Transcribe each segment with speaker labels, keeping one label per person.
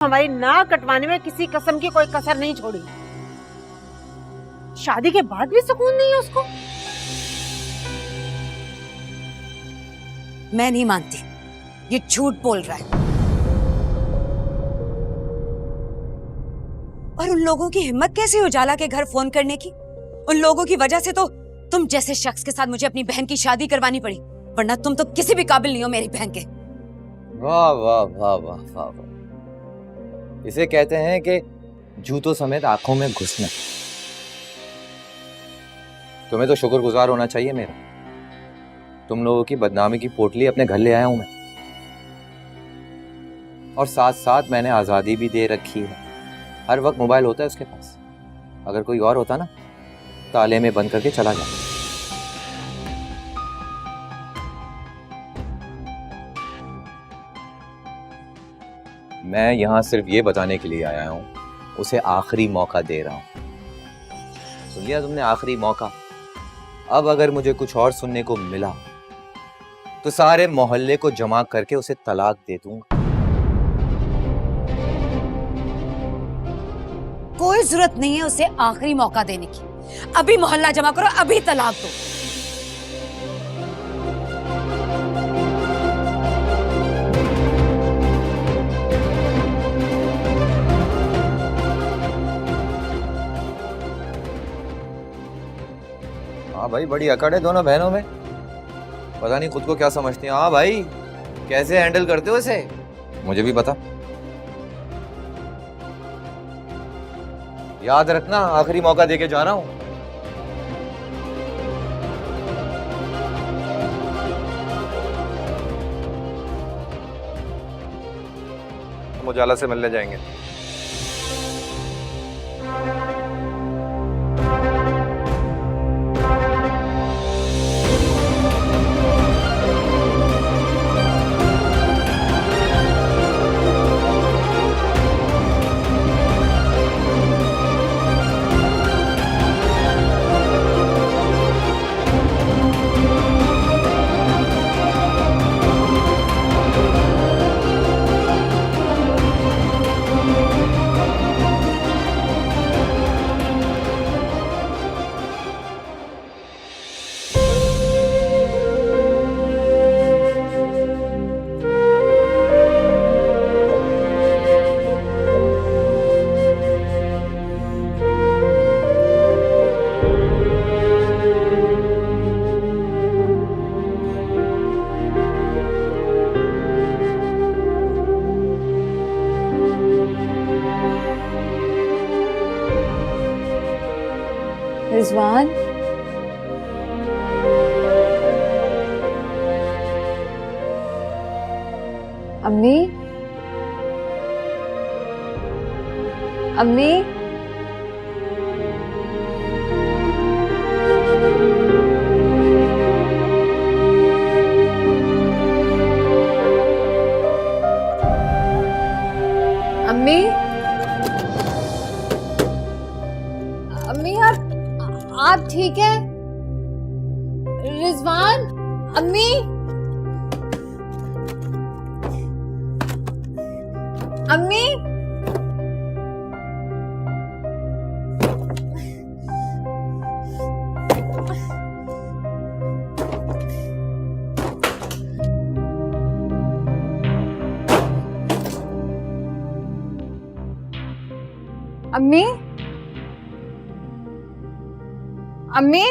Speaker 1: हमारी नाक कटवाने में किसी किस्म की कोई कसर नहीं छोड़ी। शादी के बाद भी सुकून नहीं है उसको।
Speaker 2: मैं नहीं मानती, ये झूठ बोल रहा है। और उन लोगों की हिम्मत कैसी हुई उजाला के घर फोन करने की? उन लोगों की वजह से तो तुम जैसे शख्स के साथ मुझे अपनी बहन की शादी करवानी पड़ी, वरना तुम तो किसी भी काबिल नहीं हो मेरी बहन के।
Speaker 3: वाह वाह वाह वाह वाह वाह, इसे कहते हैं कि जूतों समेत आंखों में घुसना। तुम्हें तो शुक्रगुजार होना चाहिए मेरा। तुम लोगों की बदनामी की पोटली अपने घर ले आया हूं मैं, और साथ साथ मैंने आजादी भी दे रखी है। हर वक्त मोबाइल होता है उसके पास। अगर कोई और होता ना, ताले में बंद करके चला जाता। मैं यहां सिर्फ ये बताने के लिए आया हूं, उसे आखिरी मौका दे रहा हूं। सुन लिया तुमने? आखिरी मौका। अब अगर मुझे कुछ और सुनने को मिला तो सारे मोहल्ले को जमा करके उसे तलाक दे दूंगा।
Speaker 2: कोई जरूरत नहीं है उसे आखिरी मौका देने की। अभी मोहल्ला जमा करो, अभी तलाक दो।
Speaker 3: हाँ भाई, बड़ी अकड़ है दोनों बहनों में। पता नहीं खुद को क्या समझती हैं। हाँ भाई, कैसे हैंडल करते हो इसे, मुझे भी पता। याद रखना, आखिरी मौका देके जा रहा हूं। हम उजाला से मिलने जाएंगे।
Speaker 2: रिजवान, अम्मी, अम्मी, अम्मी, अम्मी, आप ठीक है? रिजवान, अम्मी, अम्मी, अम्मी, अम्मी,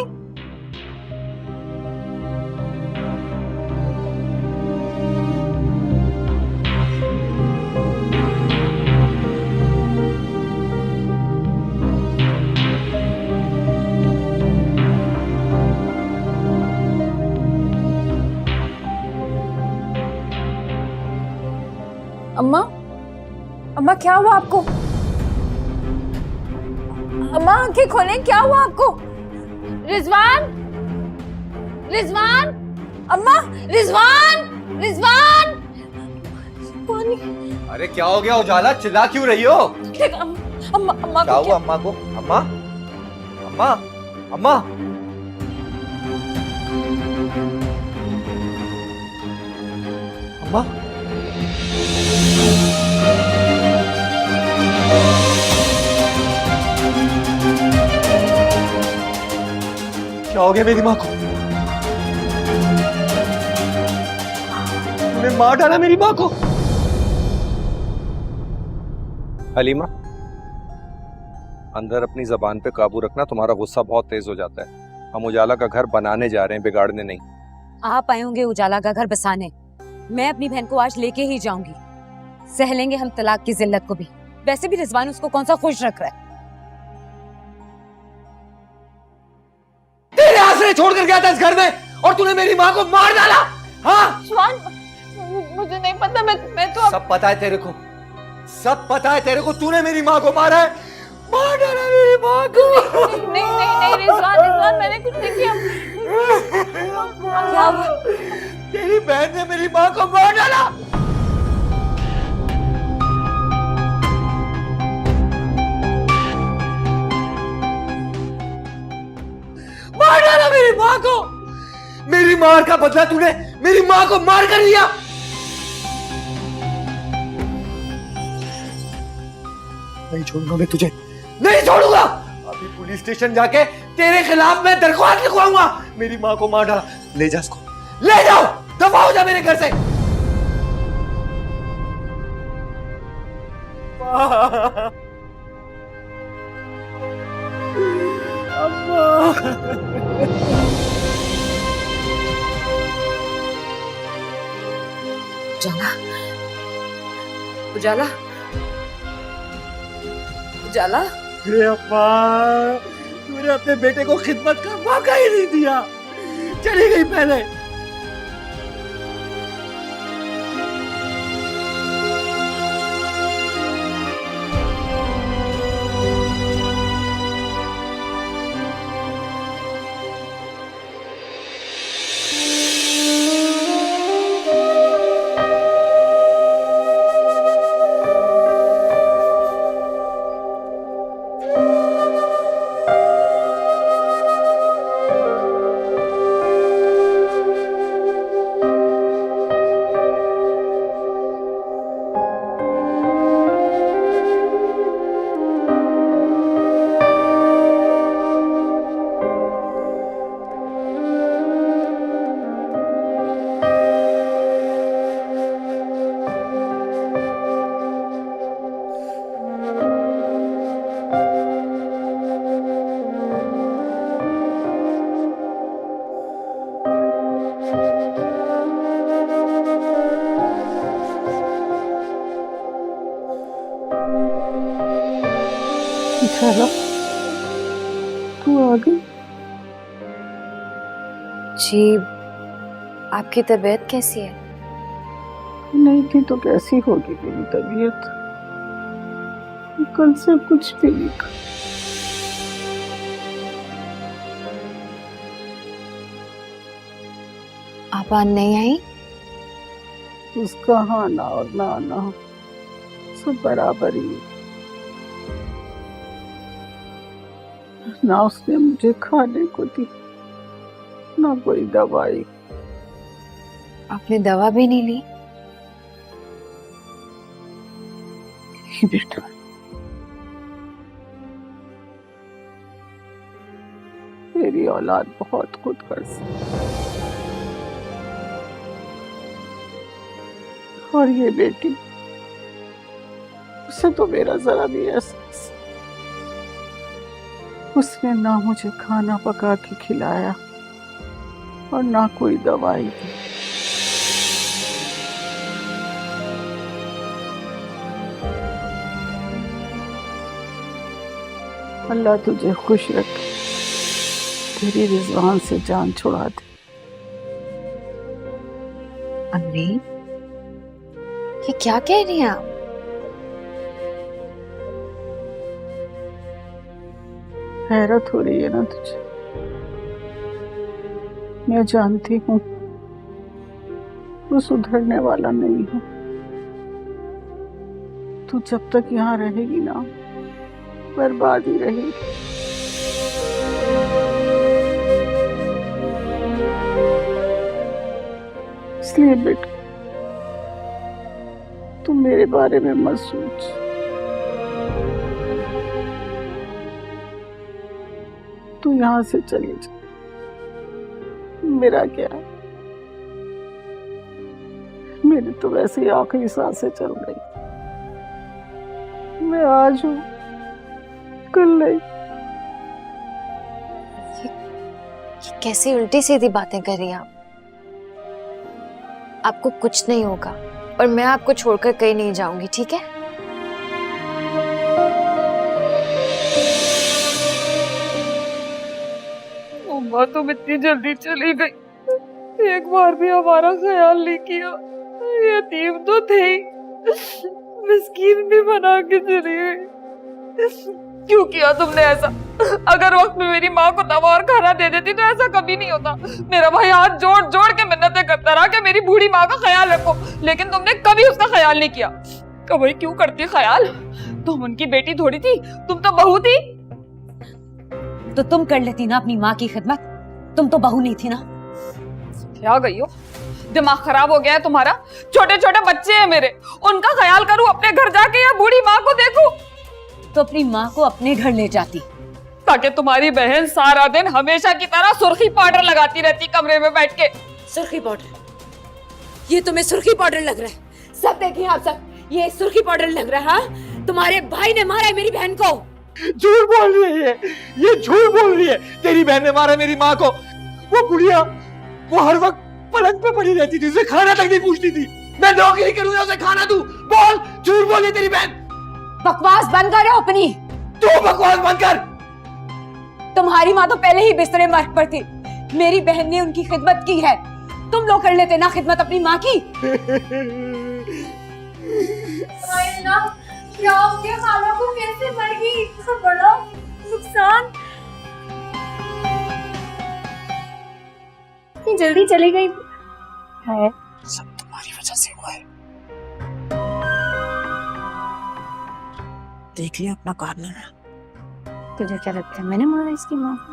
Speaker 2: अम्मा, अम्मा क्या हुआ आपको? अम्मा आंखें खोलें, क्या हुआ आपको? रिजवान, रिजवान, अम्मा, रिजवान, रिजवान, पानी।
Speaker 3: अरे क्या हो गया उजाला, चिल्ला क्यों रही हो?
Speaker 2: अम्मा, अम्मा
Speaker 3: क्या हुआ अम्मा को? अम्मा, अम्मा, अम्मा, अम्मा। बचाओगे मेरी माँ को? तूने मार डाला मेरी माँ को।
Speaker 4: हलीमा, अंदर अपनी जबान पे काबू रखना, तुम्हारा गुस्सा बहुत तेज हो जाता है। हम उजाला का घर बनाने जा रहे हैं, बिगाड़ने नहीं।
Speaker 2: आप आए होंगे उजाला का घर बसाने, मैं अपनी बहन को आज लेके ही जाऊंगी। सह लेंगे हम तलाक की जिल्लत को भी। वैसे भी रिजवान उसको कौन सा खुश रख रहा है।
Speaker 3: तेरे आसरे छोड़कर गया था इस घर में और तूने मेरी माँ को मार डाला। हाँ
Speaker 1: मुझे नहीं पता, मैं तो
Speaker 3: सब पता है तेरे को, सब पता है तेरे को। तूने मेरी माँ को मारा है, मार डाला मेरी माँ को।
Speaker 1: नहीं रिजवान मैंने कुछ नहीं किया।
Speaker 2: क्या हुआ?
Speaker 3: तेरी बहन ने मेरी माँ को मार डाला। मार डाला मेरी माँ को। मेरी मार का बदला तूने मेरी माँ को मार कर लिया। नहीं छोड़ूंगा मैं तुझे, नहीं छोड़ूंगा। अभी पुलिस स्टेशन जाके तेरे खिलाफ मैं दरख्वास्त लिखवाऊंगा। मेरी माँ को मार डाला। ले जा इसको, ले जाओ, दफा हो जा मेरे घर से।
Speaker 2: उजाला, उजाला, उजाला।
Speaker 3: अरे अम्मा, तूने अपने बेटे को खिदमत का मौका ही नहीं दिया, चली गई पहले।
Speaker 1: चलो तू आ गई।
Speaker 5: जी, आपकी तबीयत कैसी है?
Speaker 1: नहीं थी तो कैसी होगी मेरी तबीयत? कल से कुछ भी नहीं खा।
Speaker 5: आप आज नहीं आई?
Speaker 1: उसका आना और ना आना सब बराबर ही है। ना उसने मुझे खाने को दी, ना कोई दवाई।
Speaker 5: आपने दवा भी नहीं ली?
Speaker 1: बेटा, मेरी औलाद बहुत खुदगर्ज है और ये बेटी, उसे तो मेरा जरा भी एहसास। उसने ना मुझे खाना पका के खिलाया और ना कोई दवाई दी। अल्लाह तुझे खुश रखे, तेरी रिजवान से जान छुड़ा दे।
Speaker 5: अम्मी, ये क्या कह रही हैं आप?
Speaker 1: हैरत हो रही है ना तुझे? मैं जानती हूँ वो सुधरने वाला नहीं है। तू जब तक यहाँ रहेगी ना, बर्बाद ही रहेगी। इसलिए बेटा, तुम मेरे बारे में मत सोच। तू यहाँ से चले जा, मेरा क्या है, मेरी तो वैसे ही आखिरी सांसें चल रही। मैं आज हूँ, कल नहीं।
Speaker 5: ये कैसी उल्टी सीधी बातें कर रही हैं आप? आपको कुछ नहीं होगा और मैं आपको छोड़कर कहीं नहीं जाऊंगी, ठीक है?
Speaker 6: अम्मा तुम इतनी जल्दी चली गई, एक बार भी हमारा ख्याल नहीं किया। यतीम तो थे ही, मिस्कीन भी बना के चली गई। क्यों किया तुमने ऐसा? अगर वक्त में मेरी माँ को दवा और खाना दे देती तो ऐसा कभी नहीं होता। मेरा भाई हाथ जोड़ जोड़ के मिन्नतें करता रहा कि मेरी बूढ़ी माँ का ख्याल रखो, लेकिन तुमने कभी उसका ख्याल नहीं किया। कभी क्यों करती ख्याल? तुम उनकी बेटी थोड़ी थी, तुम तो बहू थी।
Speaker 2: तो तुम कर लेती ना अपनी माँ की खिदमत, तुम तो बहू नहीं थी ना।
Speaker 6: क्या गई हो? दिमाग खराब हो गया है तुम्हारा? छोटे छोटे बच्चे हैं मेरे, उनका ख्याल करूं अपने घर जाके या बूढ़ी माँ को देखूं?
Speaker 2: तो अपनी माँ को अपने घर ले जाती,
Speaker 6: ताकि तुम्हारी बहन सारा दिन हमेशा की तरह सुर्खी पाउडर लगाती रहती कमरे में बैठ के।
Speaker 2: सुर्खी पाउडर? ये तुम्हें सुर्खी पाउडर लग रहा है? सब देखिए आप सब, ये सुर्खी पाउडर लग रहा है। तुम्हारे भाई ने मारा है मेरी बहन को।
Speaker 7: झूठ बोल रही है ये झूठ बोल रही है। तेरी बहन ने मारा मेरी माँ को। वो बुढ़िया, वो हर वक्त पलंग पे पड़ी रहती थी, उसे खाना तक नहीं पूछती थी। मैं नौकरी करूँ या उसे खाना दूं? बोल, झूठ बोल रही तेरी बहन।
Speaker 2: बकवास बंद करो अपनी।
Speaker 7: तू बकवास बंद कर।
Speaker 2: तुम्हारी माँ तो पहले ही बिस्तरे मार्ग पर थी, मेरी बहन ने उनकी खिदमत की है। तुम लोग कर लेते ना खिदमत अपनी माँ की।
Speaker 5: क्या हो गया? खाला को कैसे मर गई? इतना बड़ा नुकसान, इतनी जल्दी चली गई है।
Speaker 7: सब तुम्हारी वजह से हुआ है।
Speaker 1: देख लिया अपना कारनामा।
Speaker 5: तुझे क्या लगता है मैंने मारा इसकी माँ को?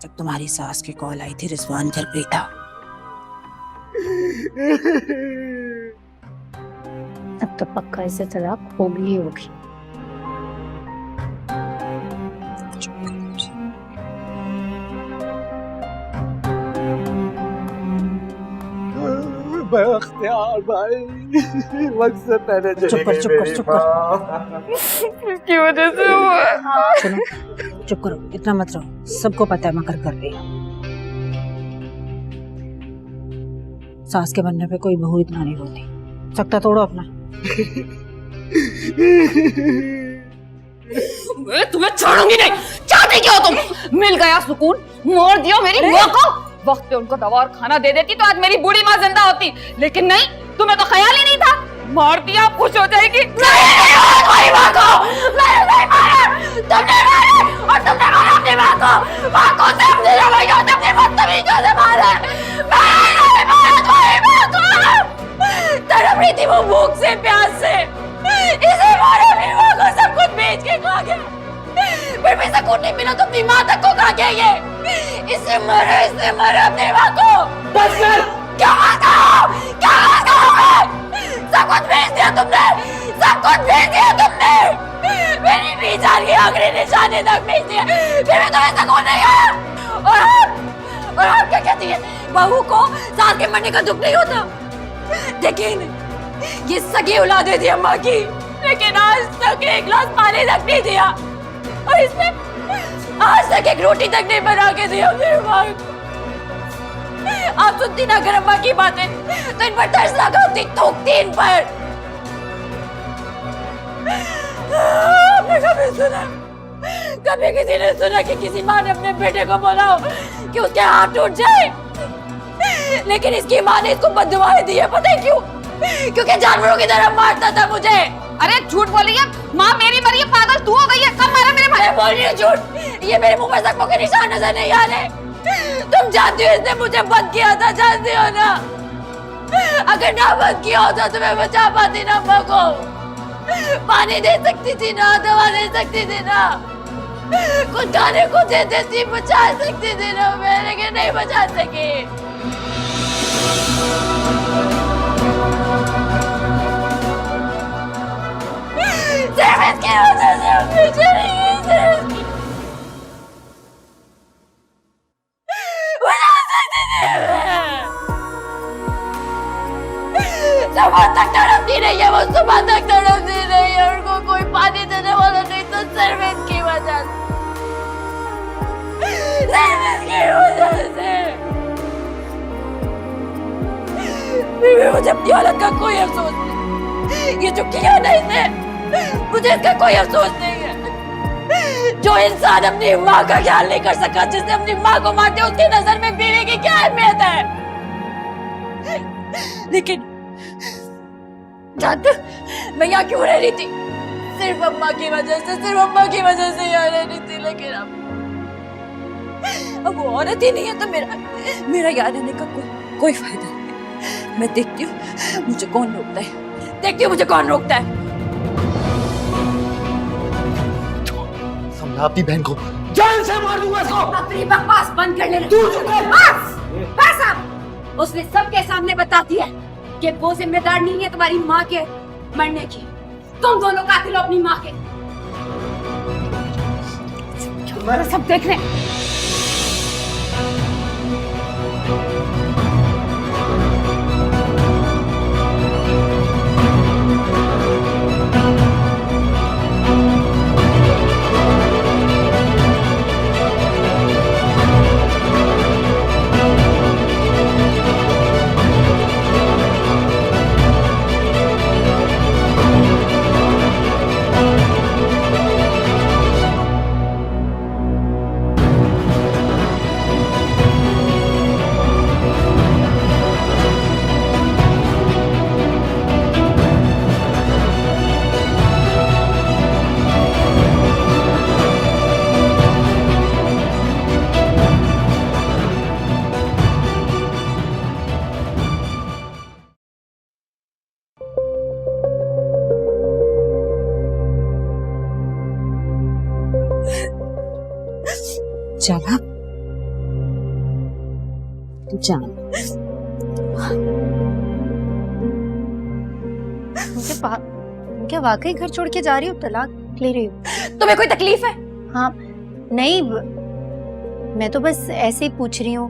Speaker 1: जब तुम्हारी सास की कॉल आई थी, रिजवान घर पे था।
Speaker 5: अब तो पक्का इसे तलाक होगी ही होगी।
Speaker 7: बख्तियार भाई, वक्त से पहले चली गई मेरी माँ।
Speaker 6: इसकी वजह से हुआ है।
Speaker 1: सुनो, चुप करो, इतना मत रहो। सबको पता है मकर कर गई। सास के बनने पे कोई बहू इतना नहीं रोती। सकता तोड़ो अपना।
Speaker 6: मैं तुम्हें छोड़ूंगी नहीं। चाहते क्या हो तुम? मिल गया सुकून, मोड़ दिया मेरी माँ को। वक्त पे उनको दवा और खाना दे देती तो आज मेरी बूढ़ी माँ जिंदा होती, लेकिन नहीं, तुम्हें तो ख्याल ही नहीं था। मार दिया, खुश हो जाएगी। नहीं माँ को, मैंने नहीं मारा, तुमने मारा और तुमने मारा अपनी माँ को। माँ को समझे ना भैया, तुमने बदतमीजों से मारा। मैंने नहीं मारा तुम्हारी माँ को। तड़प रही थी वो भूख से, प्यास से, इसे मारा अपनी माँ को, सब कुछ बेच के खा गया। फिर भी सकून नहीं मिला तो अपनी माँ तक को खा गया ये। इससे मरे अपनी माँ को। बस कर। क्या सब कुछ बेच दिया तुमने, सब कुछ बेच दिया तुमने। मेरी बीजान की आखिरी निशानी तक बेच दिया, फिर भी तुम्हें सकून नहीं आया। और आप क्या कहती है? बहू को सास के मरने का दुख नहीं होता, लेकिन ये सगी औलाद थी अम्मा की, लेकिन आज तक एक गिलास पानी तक नहीं दिया, और इसने आज तक एक रोटी तक नहीं बना के दिया मेरे माँ को। आप सुनती ना अगर अम्मा की बातें तो इन पर तरस लगाती, थूकती इन पर। आपने कभी सुना, कभी किसी ने सुना कि किसी माँ ने अपने बेटे को बोला हो कि उसके हाथ टूट जाए? लेकिन इसकी माँ ने इसको बददुआएं दी है। पता है क्यों? क्योंकि जानवरों की तरह मारता था मुझे। अरे झूठ बोल रही है माँ, मेरी मरी है, पागल तू हो गई है। कब मारा मेरे भाई? बोल रही है झूठ। ये मेरे मुंह में जख्मों के निशान नजर नहीं आ रहे। तुम जानती हो इसने मुझे बंद किया था, जानती हो ना? अगर ना बंद किया होता तो मैं बचा पाती ना अम्मा को। पानी दे सकती थी ना, दवा दे सकती थी ना, कुछ खाने को दे देती, बचा सकती थी ना मैं, लेकिन नहीं बचा सकी। सिर्फ इसकी वजह से हम पीछे नहीं गए, सिर्फ इसकी वजह से। मुझे इसका कोई अफसोस नहीं है। जो इंसान अपनी माँ का ख्याल नहीं कर सका, जिसने अपनी माँ को मार दिया, उसकी नजर में बीवी की क्या अहमियत है? लेकिन जानते हो, मैं यहाँ क्यों रह रही थी? सिर्फ अम्मा की वजह से, सिर्फ अम्मा की वजह से यहाँ रह रही थी। लेकिन अब वो औरत ही नहीं है तो मेरा यहाँ रहने का कोई फायदा नहीं। मैं देखती हूँ मुझे कौन रोकता है, देखती हूँ मुझे कौन रोकता है।
Speaker 7: समझा अपनी बहन को, जान से मार दूंगा इसको।
Speaker 6: अपनी बकवास बंद कर ले।
Speaker 7: तू चुप कर।
Speaker 6: बस अब उसने सबके सामने बता दिया कि वो जिम्मेदार नहीं है तुम्हारी माँ के मरने की। तुम दोनों कातिल हो अपनी माँ के। सब देख रहे हैं।
Speaker 2: जाला जान,
Speaker 5: क्या वाकई घर छोड़ के जा रही हो? तलाक ले रही हो?
Speaker 6: तुम्हें कोई तकलीफ है?
Speaker 5: हाँ नहीं, मैं तो बस ऐसे ही पूछ रही हूँ।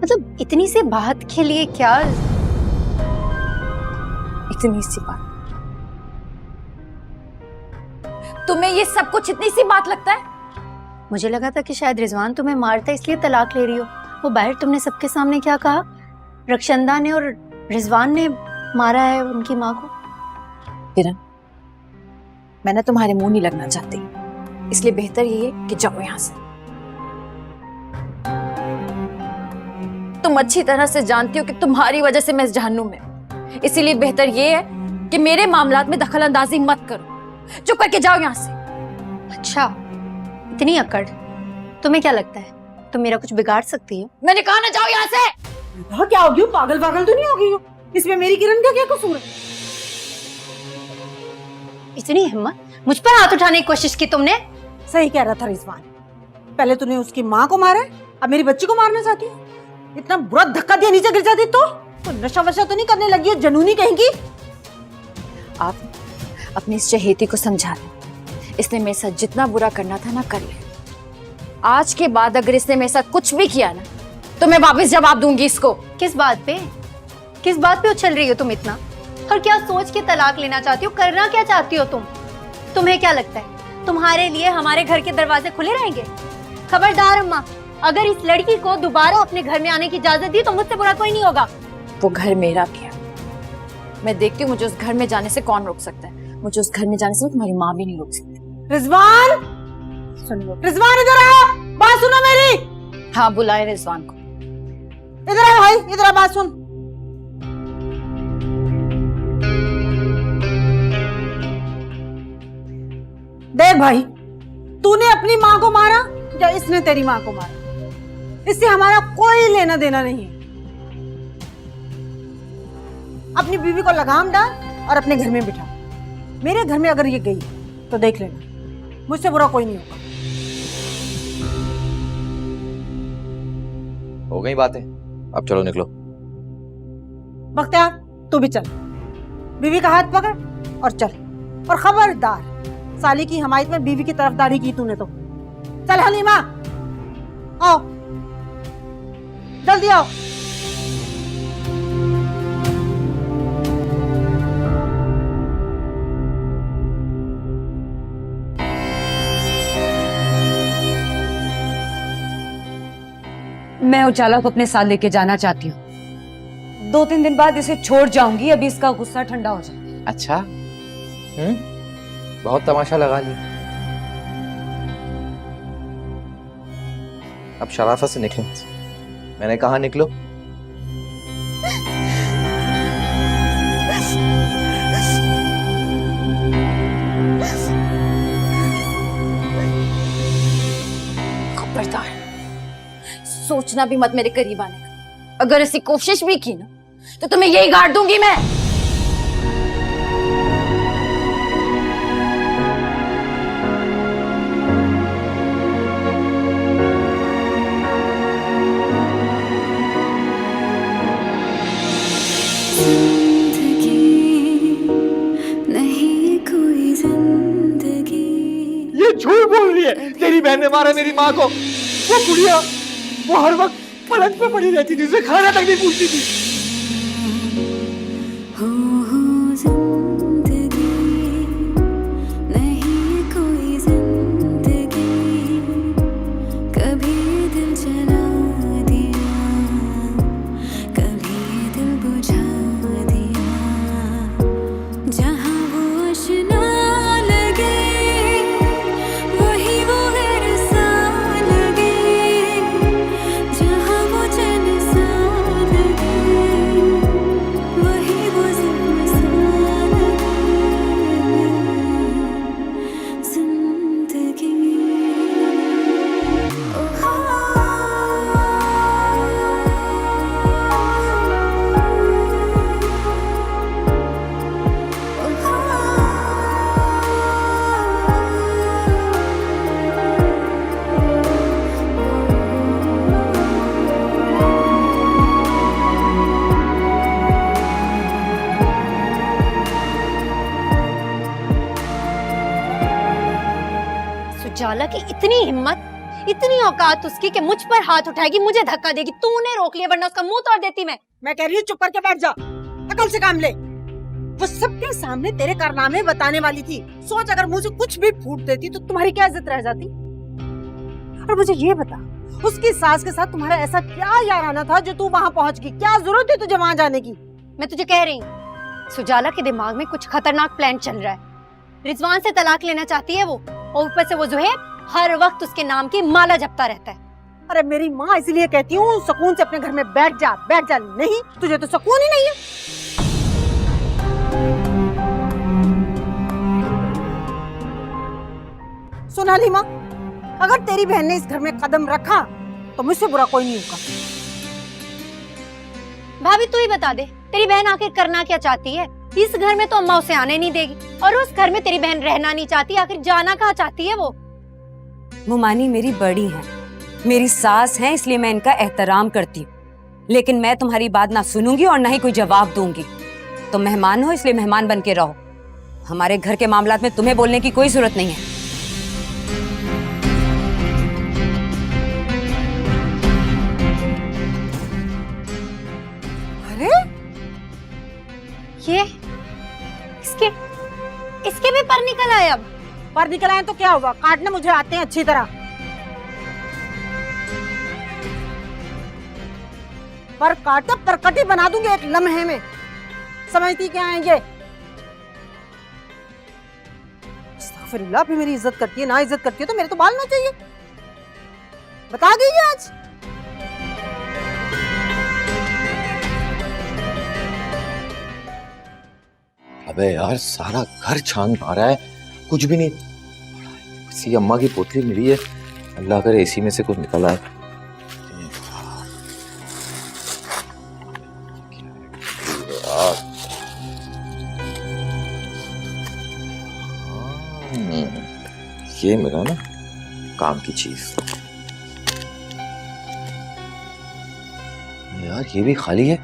Speaker 5: मतलब इतनी सी बात के लिए क्या?
Speaker 2: इतनी सी बात?
Speaker 6: तुम्हें ये सब कुछ इतनी सी बात लगता है?
Speaker 5: मुझे लगा था कि शायद रिजवान तुम्हें मारता इसलिए तलाक ले रही हो। वो बाहर तुमने सबके सामने क्या कहा? रक्षंदा ने और रिजवान ने मारा है उनकी माँ को।
Speaker 2: किरण, मैं ना तुम्हारे मुंह नहीं लगना चाहती, इसलिए बेहतर ये है कि जाओ यहाँ से।
Speaker 6: तुम अच्छी तरह से जानती हो कि तुम्हारी वजह से मैं इस जहन्नुम में, इसीलिए बेहतर ये है कि मेरे मामलात में दखल अंदाजी मत करो। चुप करके जाओ यहाँ से।
Speaker 5: अच्छा, इतनी अकड़? तुम्हें क्या लगता है तुम मेरा कुछ बिगाड़ सकती हो?
Speaker 6: मैंने कहा ना, जाओ यहाँ से।
Speaker 1: हाँ, क्या हो गई? पागल पागल तो नहीं हो गई हो? इसमें मेरी किरण का क्या कसूर है?
Speaker 5: इतनी हिम्मत मुझ पर हाथ उठाने की कोशिश की तुमने?
Speaker 1: सही कह रहा था रिजवान, पहले तूने उसकी माँ को मारा है, अब मेरी बच्ची को मारना चाहती है। इतना बुरा धक्का दिया नीचे गिर जाती तो नशा वशा तो नहीं करने लगी हो जनूनी कहेंगी?
Speaker 2: आप अपनी इस चहेती को समझा दें, इसने मेरे साथ जितना बुरा करना था ना कर लिया। आज के बाद अगर इसने मेरे साथ कुछ भी किया ना तो मैं वापस जवाब दूंगी इसको।
Speaker 5: किस बात पे उछल रही हो तुम इतना? और क्या सोच के तलाक लेना चाहती हो? करना क्या चाहती हो तुम? तुम्हें क्या लगता है तुम्हारे लिए हमारे घर के दरवाजे खुले रहेंगे? खबरदार अम्मा, अगर इस लड़की को दोबारा अपने घर में आने की इजाजत दी तो मुझसे बुरा कोई नहीं होगा।
Speaker 2: वो घर मेरा भी है, मैं देखती हूँ मुझे उस घर में जाने से कौन रोक सकता है। मुझे उस घर में जाने से तुम्हारी माँ भी नहीं रोक सकती।
Speaker 1: रिजवान, सुन लो, रिजवान इधर आओ, बात सुनो मेरी।
Speaker 2: हाँ, बुलाए रिजवान को।
Speaker 1: इधर आ भाई, इधर आ, बात सुन। देख भाई, तूने अपनी माँ को मारा या इसने तेरी माँ को मारा, इससे हमारा कोई लेना देना नहीं है। अपनी बीवी को लगाम डाल और अपने घर में बिठा। मेरे घर में अगर ये गई तो देख लेना, मुझसे बुरा कोई नहीं होगा।
Speaker 3: हो गई बातें, अब चलो निकलो।
Speaker 1: बख्तियार, तू भी चल, बीवी का हाथ पकड़ और चल। और खबरदार, साली की हमायत में बीवी की तरफदारी की तूने तो। चल हलीमा, आओ, जल्दी आओ।
Speaker 2: मैं उजाला को अपने साथ लेके जाना चाहती हूँ। 2-3 दिन बाद इसे छोड़ जाऊंगी, अभी इसका गुस्सा ठंडा हो जाए।
Speaker 3: अच्छा, बहुत तमाशा लगा लिया। अब शराफत से निकलो। मैंने कहा निकलो।
Speaker 2: खबरदार, सोचना भी मत मेरे करीब आने का। अगर ऐसी कोशिश भी की ना तो तुम्हें यही गाड़ दूंगी मैं।
Speaker 7: ये झूठ बोल रही है, तेरी बहन ने मारा मेरी माँ को। वो बुढ़िया वो हर वक्त पलंग पे पड़ी रहती थी, उसे खाना तक नहीं पूछती थी।
Speaker 5: सुजाला की इतनी हिम्मत, इतनी औकात उसकी कि मुझ पर हाथ उठाएगी, मुझे धक्का देगी। तूने रोक लिया, वरना उसका मुंह तोड़ देती मैं
Speaker 1: कह रही हूँ चुप करके बैठ जा, अकल से काम ले। वो सबके सामने तेरे कारनामे बताने वाली थी। सोच अगर मुझे कुछ भी फूट देती तो तुम्हारी क्या इज्जत रह जाती। और मुझे ये बता, उसकी सास के साथ तुम्हारा ऐसा क्या याराना था जो तू वहाँ पहुँच गई? क्या जरूरत थी तुझे वहाँ जाने की?
Speaker 5: मैं तुझे कह रही हूँ, सुजाला के दिमाग में कुछ खतरनाक प्लान चल रहा है। रिजवान से तलाक लेना चाहती है वो, और ऊपर से वो ज़ुहैब हर वक्त उसके नाम की माला जपता रहता है।
Speaker 1: अरे मेरी माँ इसलिए कहती हूँ सुकून से अपने घर में बैठ जा, बैठ जा। नहीं, तुझे तो सुकून ही नहीं है। सुन हलीमा, अगर तेरी बहन ने इस घर में कदम रखा तो मुझसे बुरा कोई नहीं होगा।
Speaker 5: भाभी तू ही बता दे, तेरी बहन आखिर करना क्या चाहती है? इस घर में तो अम्मा उसे आने नहीं देगी, और उस घर में तेरी बहन रहना नहीं चाहती। आखिर जाना कहाँ चाहती है वो?
Speaker 8: मुमानी मेरी बड़ी हैं, मेरी सास हैं, इसलिए मैं इनका एहतराम करती हूँ। लेकिन मैं तुम्हारी बात ना सुनूंगी और ना ही कोई जवाब दूंगी। तुम मेहमान हो, इसलिए मेहमान बन के रहो। हमारे घर के मामलात में तुम्हें बोलने की कोई जरूरत नहीं है।
Speaker 1: अरे
Speaker 5: ये इसके भी पर निकल आए। अब
Speaker 1: पर निकल आए तो क्या हुआ? काटने मुझे आते हैं अच्छी तरह। पर काटा परकटी बना दूंगी एक लम्हे में। समझती क्या है ये? अस्तगफिरुल्लाह, भी मेरी इज्जत करती है, ना इज्जत करती है तो मेरे तो बाल ना चाहिए। बता दीजिए आज।
Speaker 3: अबे यार, सारा घर छान मारा है, कुछ भी नहीं। किसी अम्मा की पोतली मिली है, अल्लाह करे इसी में से कुछ निकल आए। ये मिला ना काम की चीज। यार ये भी खाली है,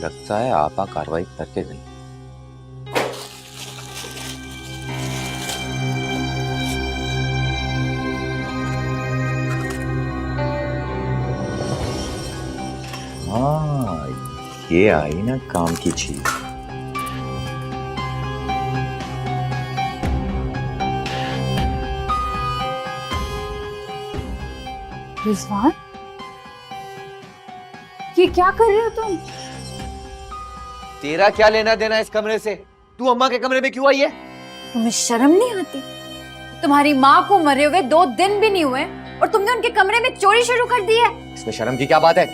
Speaker 3: लगता है आपा कार्रवाई करके गई। हाँ, ये आई ना काम की चीज।
Speaker 2: रिजवान, ये क्या कर रहे हो तुम?
Speaker 3: तेरा क्या लेना देना इस कमरे से? तू अम्मा के कमरे में क्यों आई है?
Speaker 2: तुम्हें शर्म नहीं आती? तुम्हारी माँ को मरे हुए 2 दिन भी नहीं हुए और तुमने उनके कमरे में चोरी शुरू कर दी है।
Speaker 3: इसमें शर्म की क्या बात है?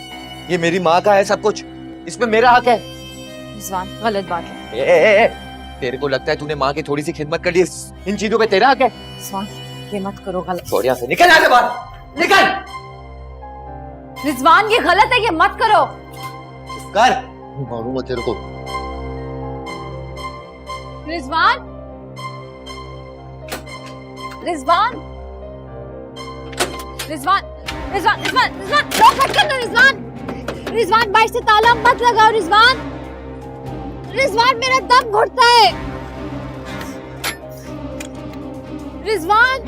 Speaker 3: ये मेरी माँ का है सब कुछ, इसमें मेरा हक है।
Speaker 2: रिजवान, गलत बात है।
Speaker 3: ए, तेरे को लगता है तूने माँ की थोड़ी सी खिदमत कर ली, इन चीजों पे तेरा हक है?
Speaker 2: रिजवान, ये मत करो, गलत।
Speaker 3: छोड़ यहाँ से, निकल यहाँ से बाहर, निकल।
Speaker 2: रिजवान, ये गलत है, ये मत करो।
Speaker 3: कर।
Speaker 9: मालूम है तेरे को।
Speaker 2: रिजवान, रिजवान, रिजवान, रिजवान, रिजवान, रिजवान, लॉक मत करना रिजवान। रिजवान, बाहर से ताला मत लगाओ रिजवान। रिजवान, मेरा दम घुटता है। रिजवान,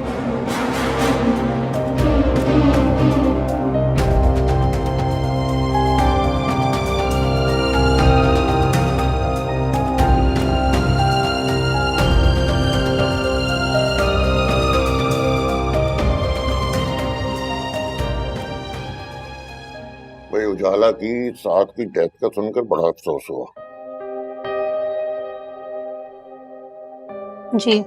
Speaker 9: भाई उजाला की साथ की डेथ का सुनकर बड़ा अफसोस हुआ।
Speaker 5: जी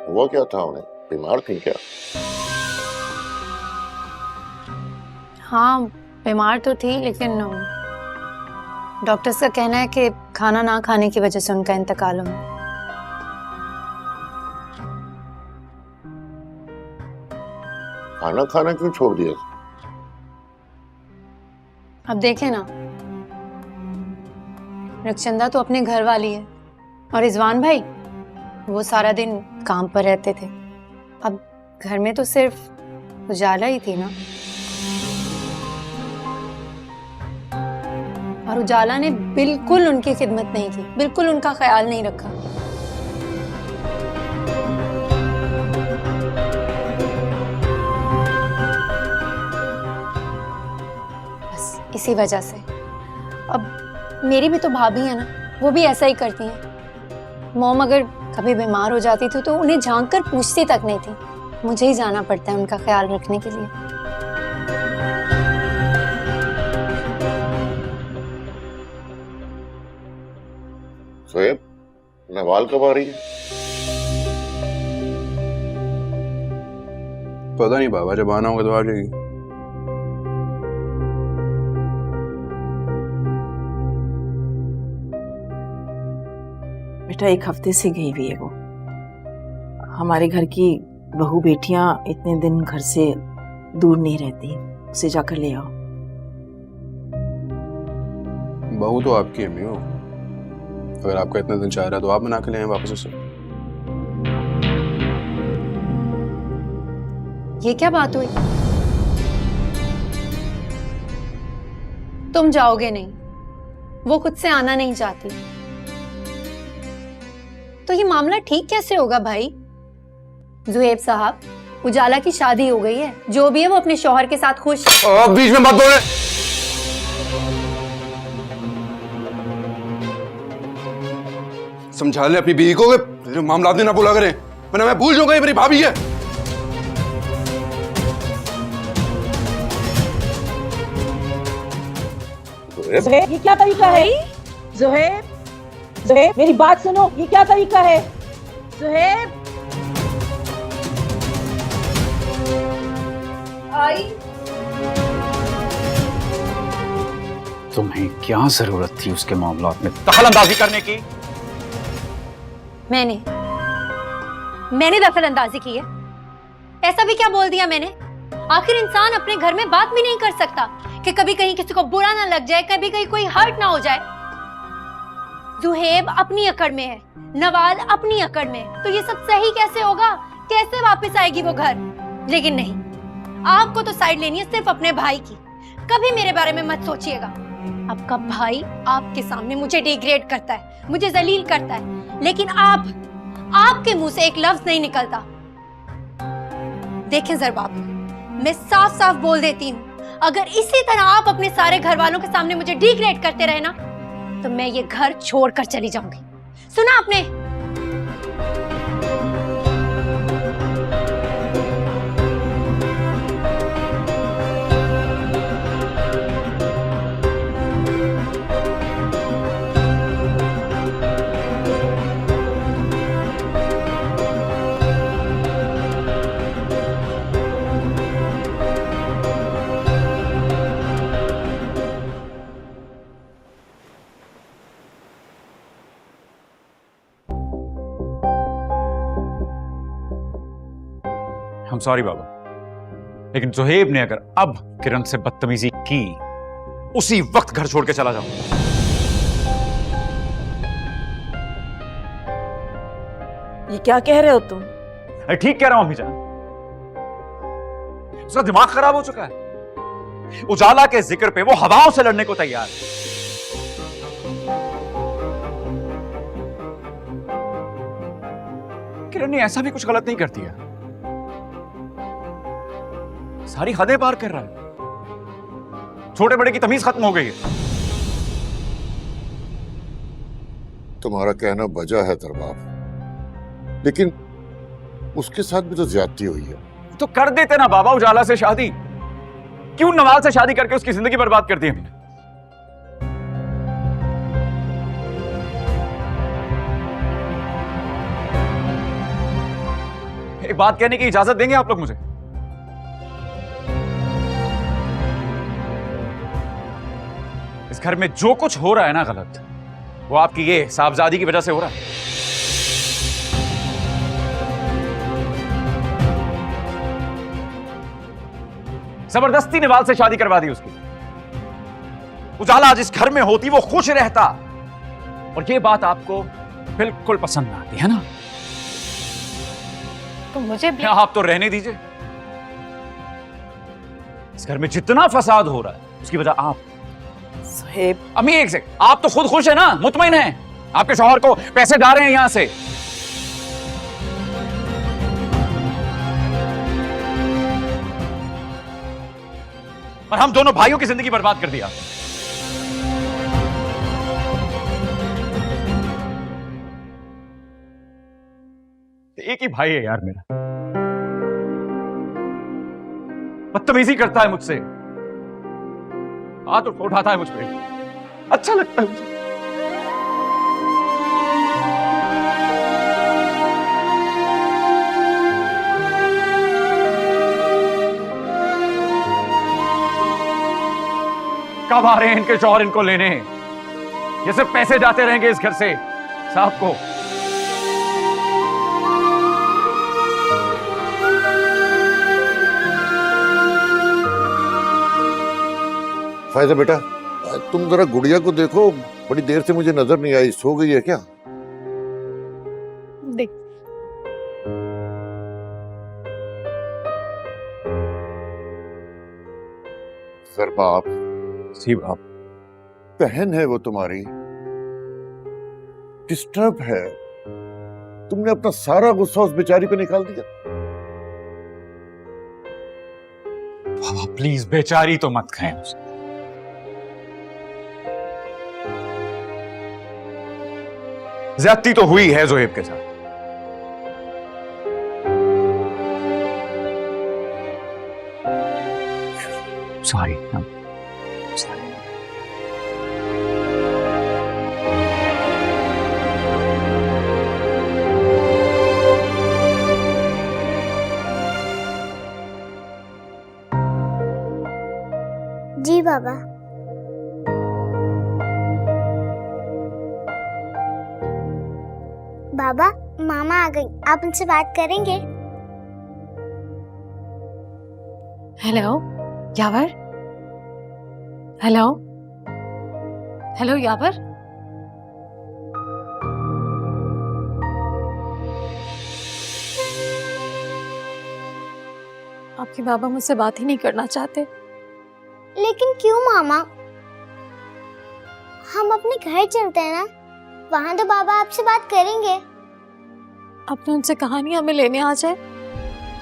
Speaker 9: हुआ क्या था उन्हें? बीमार थी क्या?
Speaker 5: हाँ, बीमार तो थी, लेकिन डॉक्टर्स का कहना है कि खाना ना खाने की वजह से उनका इंतकाल हुआ।
Speaker 9: खाना खाना क्यों छोड़ दिया?
Speaker 5: अब देखें ना, रक्षंदा तो अपने घर वाली है और रिजवान भाई वो सारा दिन काम पर रहते थे। अब घर में तो सिर्फ उजाला ही थी ना, और उजाला ने बिल्कुल उनकी खिदमत नहीं की, बिल्कुल उनका ख्याल नहीं रखा। बस इसी वजह से अब मेरी भी तो भाभी है ना, वो भी ऐसा ही करती हैं। मॉम अगर कभी बीमार हो जाती थी तो उन्हें झांक कर पूछती तक नहीं थी। मुझे ही जाना पड़ता है उनका ख्याल रखने के लिए।
Speaker 9: सोएब, नवाल कब आ रही है?
Speaker 4: पता नहीं बाबा, जब आना होगा तो आ जाएगी।
Speaker 10: बेटा 1 हफ्ते से गई हुई है वो। हमारे घर की बहू बेटियां इतने दिन घर से दूर नहीं रहती, उसे जाकर ले आओ।
Speaker 4: बहू तो आपकी अम्मी हो, अगर आपका इतना दिन चाह रहा है तो आप बना के ले आए वापस उसे।
Speaker 5: ये क्या बात हुई? तुम जाओगे नहीं, वो खुद से आना नहीं चाहती, तो ये मामला ठीक कैसे होगा भाई? जुएब साहब, उजाला की शादी हो गई है, जो भी है वो अपने शौहर के साथ खुश।
Speaker 4: बीच में मत बोले। समझा ले अपनी बीवी को कि मामला ना बोला करें, वरना मैं भूल जाऊंगा ये मेरी भाभी है।
Speaker 11: ज़ुहैब, ये क्या तरीका है? ज़ुहैब, ज़ुहैब, मेरी बात सुनो, ये क्या तरीका है? ज़ुहैब,
Speaker 6: आई,
Speaker 12: तुम्हें क्या जरूरत थी उसके मामलात में दखलंदाजी करने की?
Speaker 5: मैंने दखल अंदाजी की है? ऐसा भी क्या बोल दिया मैंने? आखिर इंसान अपने घर में बात भी नहीं कर सकता कि कभी कहीं किसी को बुरा ना लग जाए, कभी कहीं कोई हर्ट ना हो जाए। जुहेब अपनी अकड़ में है, नवाल अपनी अकड़ में है, तो ये सब सही कैसे होगा? कैसे वापस आएगी वो घर? लेकिन नहीं, आपको तो साइड लेनी है सिर्फ अपने भाई की, कभी मेरे बारे में मत सोचिएगा। आपका भाई आपके सामने मुझे डिग्रेड करता है, मुझे जलील करता है, लेकिन आपके मुंह से एक लफ्ज नहीं निकलता। देखें ज़रबाब, मैं साफ साफ बोल देती हूँ, अगर इसी तरह आप अपने सारे घर वालों के सामने मुझे डिग्रेड करते रहे ना, तो मैं ये घर छोड़कर चली जाऊंगी। सुना आपने?
Speaker 12: I'm sorry बाबा, लेकिन जोहेब ने अगर अब किरण से बदतमीजी की, उसी वक्त घर छोड़ के चला जाऊंगा।
Speaker 10: ये क्या कह रहे हो तुम?
Speaker 12: अरे ठीक कह रहा हूं अम्मी जान, उसका दिमाग खराब हो चुका है। उजाला के जिक्र पे वो हवाओं से लड़ने को तैयार है। किरण ने ऐसा भी कुछ गलत नहीं करती है, सारी हदें पार कर रहा है। छोटे बड़े की तमीज खत्म हो गई है।
Speaker 9: तुम्हारा कहना बजा है दरबार, लेकिन उसके साथ भी तो ज्यादती हुई है।
Speaker 12: तो कर देते ना बाबा उजाला से शादी, क्यों नवाज से शादी करके उसकी जिंदगी बर्बाद कर दी हमने? एक बात कहने की इजाजत देंगे आप लोग मुझे? इस घर में जो कुछ हो रहा है ना गलत, वो आपकी ये साहबजादी की वजह से हो रहा है। जबरदस्ती निवाल से शादी करवा दी उसकी। उजाला जिस घर में होती वो खुश रहता, और ये बात आपको बिल्कुल पसंद ना आती है ना?
Speaker 5: तो मुझे भी
Speaker 12: आप तो रहने दीजिए। इस घर में जितना फसाद हो रहा है उसकी वजह आप।
Speaker 10: जोहेब,
Speaker 12: अम्मी एक सेकंड, आप तो खुद खुश है ना, मुतमईन है? आपके शौहर को पैसे डाल रहे हैं यहां से। और हम दोनों भाइयों की जिंदगी बर्बाद कर दिया। एक ही भाई है यार मेरा, बदतमीजी करता है मुझसे, हाथ उठाता है मुझ पे, अच्छा लगता है मुझे। कब आ रहे हैं इनके शौहर इनको लेने? ये सिर्फ पैसे जाते रहेंगे इस घर से साहब को।
Speaker 9: फायदा बेटा, तुम जरा गुड़िया को देखो, बड़ी देर से मुझे नजर नहीं आई, सो गई है क्या?
Speaker 5: देख,
Speaker 9: सर बाप,
Speaker 12: सी बाप,
Speaker 9: बहन है वो तुम्हारी, डिस्टर्ब है, तुमने अपना सारा गुस्सा उस बेचारी पे निकाल दिया।
Speaker 12: बाबा प्लीज बेचारी तो मत कहें उसे। ज्यादती तो हुई है जोहेब के साथ। Sorry, sorry.
Speaker 13: जी बाबा। बाबा, मामा आ गई, आप उनसे बात करेंगे?
Speaker 5: हेलो यावर, हेलो हेलो यावर। आपके बाबा मुझसे बात ही नहीं करना चाहते।
Speaker 13: लेकिन क्यों मामा? हम अपने घर चलते हैं ना, वहां तो बाबा आपसे बात करेंगे।
Speaker 5: आपने उनसे कहानी हमें लेने आ जाए।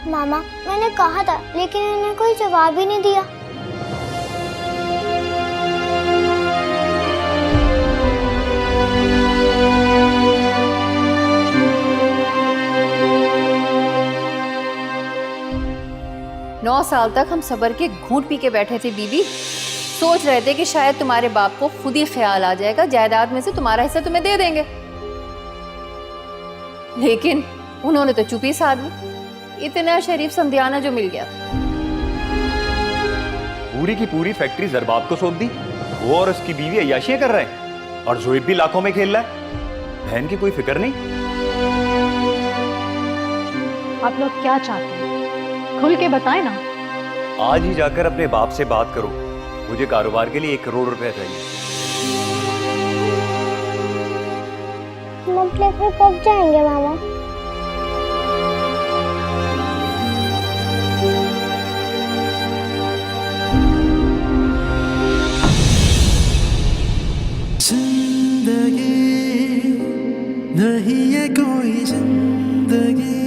Speaker 13: मामा, मैंने कहा था, लेकिन उन्होंने कोई जवाब ही नहीं दिया।
Speaker 2: नौ साल तक हम सब्र के घूंट पी के बैठे थे बीबी, सोच रहे थे कि शायद तुम्हारे बाप को खुद ही ख्याल आ जाएगा, जायदाद में से तुम्हारा हिस्सा तुम्हें दे देंगे। लेकिन उन्होंने तो चुप्पी साध ली। इतना शरीफ समधियाना जो मिल गया था।
Speaker 14: पूरी की पूरी फैक्ट्री जरबाब को सौंप दी। वो और उसकी बीवी अय्याशियां कर रहे हैं, और जोहेब भी लाखों में खेल रहा है। बहन की कोई फिक्र नहीं।
Speaker 5: आप लोग क्या चाहते हैं? खुल के बताए ना।
Speaker 14: आज ही जाकर अपने बाप से बात करो, मुझे कारोबार के लिए 1 करोड़ रुपया चाहिए।
Speaker 13: मतलब फिर कब जाएंगे मामा?
Speaker 15: जिंदगी नहीं है कोई जिंदगी